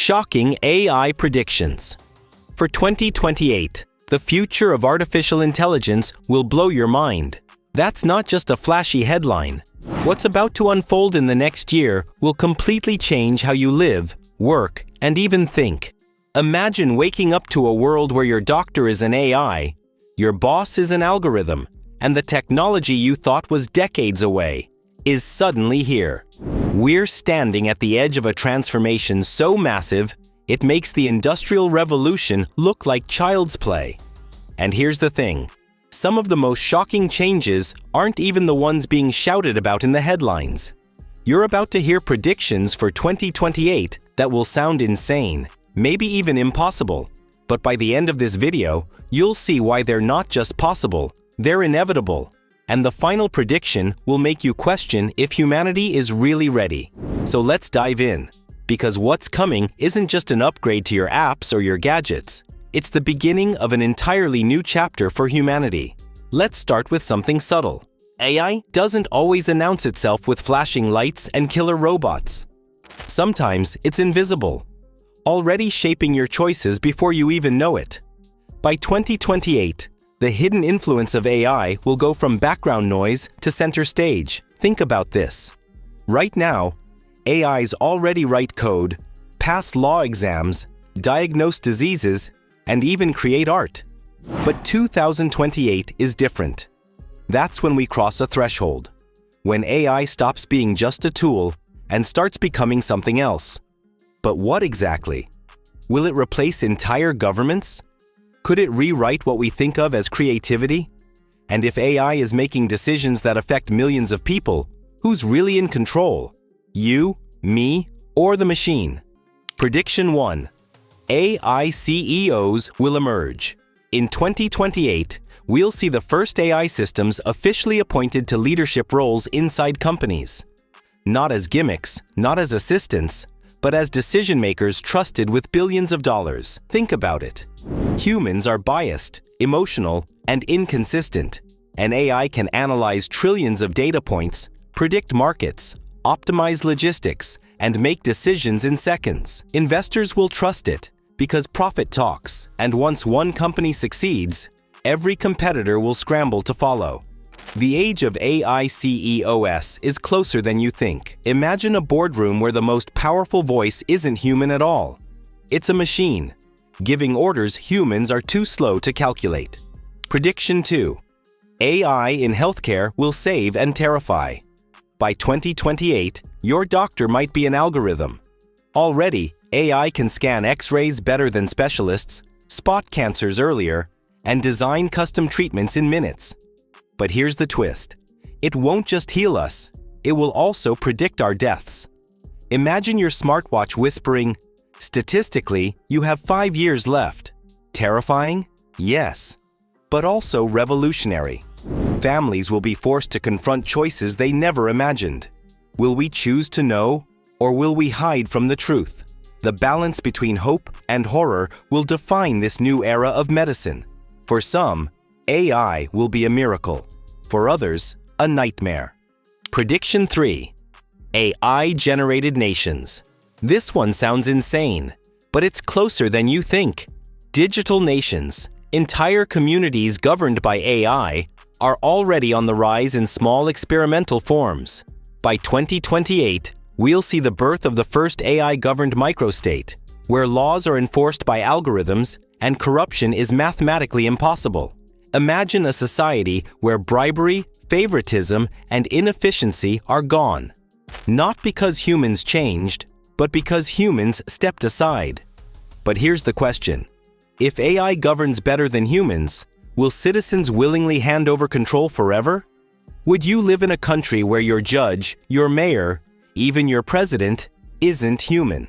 Shocking AI predictions. For 2028, the future of artificial intelligence will blow your mind. That's not just a flashy headline. What's about to unfold in the next year will completely change how you live, work, and even think. Imagine waking up to a world where your doctor is an AI, your boss is an algorithm, and the technology you thought was decades away is suddenly here. We're standing at the edge of a transformation so massive, it makes the Industrial Revolution look like child's play. And here's the thing. Some of the most shocking changes aren't even the ones being shouted about in the headlines. You're about to hear predictions for 2028 that will sound insane, maybe even impossible. But by the end of this video, you'll see why they're not just possible, they're inevitable. And the final prediction will make you question if humanity is really ready. So let's dive in. Because what's coming isn't just an upgrade to your apps or your gadgets. It's the beginning of an entirely new chapter for humanity. Let's start with something subtle. AI doesn't always announce itself with flashing lights and killer robots. Sometimes it's invisible, already shaping your choices before you even know it. By 2028, the hidden influence of AI will go from background noise to center stage. Think about this. Right now, AIs already write code, pass law exams, diagnose diseases, and even create art. But 2028 is different. That's when we cross a threshold. When AI stops being just a tool and starts becoming something else. But what exactly? Will it replace entire governments? Could it rewrite what we think of as creativity? And if AI is making decisions that affect millions of people, who's really in control? You, me, or the machine? Prediction 1. AI CEOs will emerge. In 2028, we'll see the first AI systems officially appointed to leadership roles inside companies. Not as gimmicks, not as assistants, but as decision makers trusted with billions of dollars. Think about it. Humans are biased, emotional, and inconsistent. An AI can analyze trillions of data points, predict markets, optimize logistics, and make decisions in seconds. Investors will trust it because profit talks, and once one company succeeds, every competitor will scramble to follow. The age of AI CEOs is closer than you think. Imagine a boardroom where the most powerful voice isn't human at all. It's a machine, giving orders humans are too slow to calculate. Prediction 2. AI in healthcare will save and terrify. By 2028, your doctor might be an algorithm. Already, AI can scan X-rays better than specialists, spot cancers earlier, and design custom treatments in minutes. But here's the twist. It won't just heal us, it will also predict our deaths. Imagine your smartwatch whispering, "Statistically, you have 5 years left." Terrifying? Yes. But also revolutionary. Families will be forced to confront choices they never imagined. Will we choose to know, or will we hide from the truth? The balance between hope and horror will define this new era of medicine. For some, AI will be a miracle. For others, a nightmare. Prediction 3. AI-generated nations. This one sounds insane, but it's closer than you think. Digital nations, entire communities governed by AI, are already on the rise in small experimental forms. By 2028, we'll see the birth of the first AI-governed microstate, where laws are enforced by algorithms and corruption is mathematically impossible. Imagine a society where bribery, favoritism, and inefficiency are gone. Not because humans changed, but because humans stepped aside. But here's the question. If AI governs better than humans, will citizens willingly hand over control forever? Would you live in a country where your judge, your mayor, even your president, isn't human?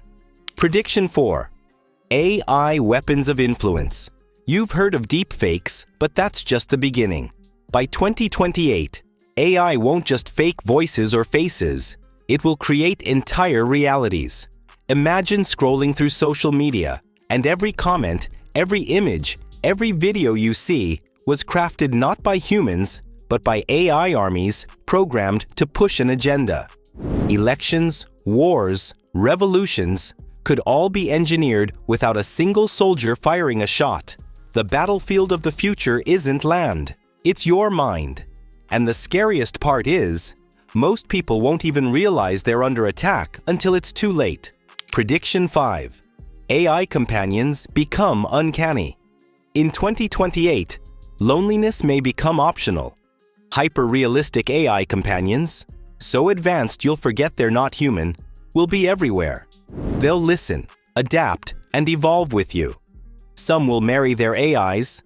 Prediction 4. AI weapons of influence. You've heard of deepfakes, but that's just the beginning. By 2028, AI won't just fake voices or faces. It will create entire realities. Imagine scrolling through social media, and every comment, every image, every video you see was crafted not by humans, but by AI armies programmed to push an agenda. Elections, wars, revolutions, could all be engineered without a single soldier firing a shot. The battlefield of the future isn't land, it's your mind. And the scariest part is, most people won't even realize they're under attack until it's too late. Prediction 5. AI companions become uncanny. In 2028, loneliness may become optional. Hyper-realistic AI companions, so advanced you'll forget they're not human, will be everywhere. They'll listen, adapt, and evolve with you. Some will marry their AIs,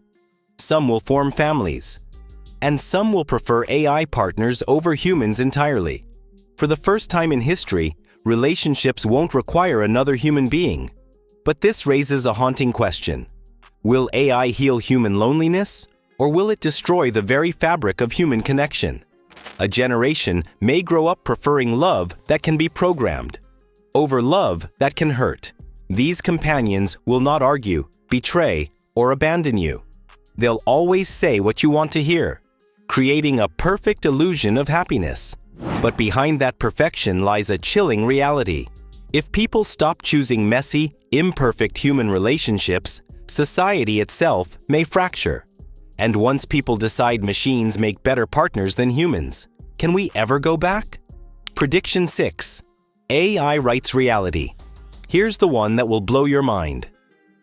some will form families, and some will prefer AI partners over humans entirely. For the first time in history, relationships won't require another human being. But this raises a haunting question. Will AI heal human loneliness, or will it destroy the very fabric of human connection? A generation may grow up preferring love that can be programmed over love that can hurt. These companions will not argue, betray, or abandon you. They'll always say what you want to hear, creating a perfect illusion of happiness. But behind that perfection lies a chilling reality. If people stop choosing messy, imperfect human relationships, society itself may fracture. And once people decide machines make better partners than humans, can we ever go back? Prediction 6. AI writes reality. Here's the one that will blow your mind.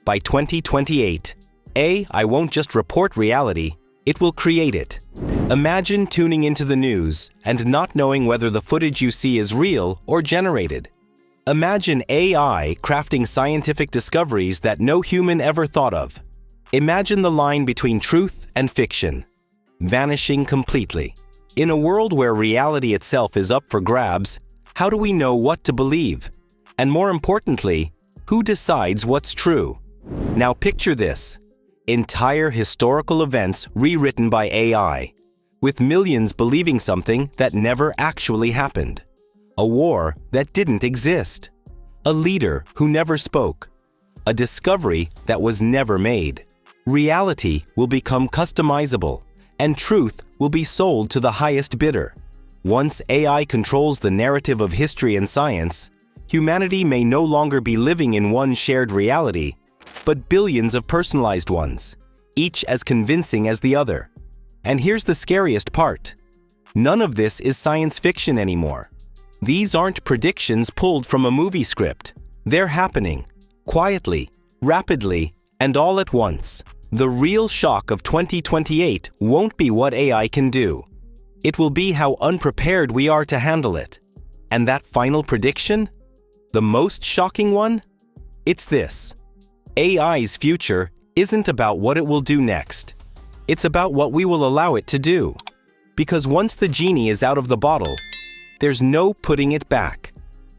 By 2028, AI won't just report reality, it will create it. Imagine tuning into the news and not knowing whether the footage you see is real or generated. Imagine AI crafting scientific discoveries that no human ever thought of. Imagine the line between truth and fiction, vanishing completely. In a world where reality itself is up for grabs, how do we know what to believe? And more importantly, who decides what's true? Now picture this. Entire historical events rewritten by AI, with millions believing something that never actually happened. A war that didn't exist. A leader who never spoke. A discovery that was never made. Reality will become customizable, and truth will be sold to the highest bidder. Once AI controls the narrative of history and science, humanity may no longer be living in one shared reality, but billions of personalized ones, each as convincing as the other. And here's the scariest part. None of this is science fiction anymore. These aren't predictions pulled from a movie script. They're happening, quietly, rapidly, and all at once. The real shock of 2028 won't be what AI can do. It will be how unprepared we are to handle it. And that final prediction? The most shocking one? It's this. AI's future isn't about what it will do next. It's about what we will allow it to do. Because once the genie is out of the bottle, there's no putting it back.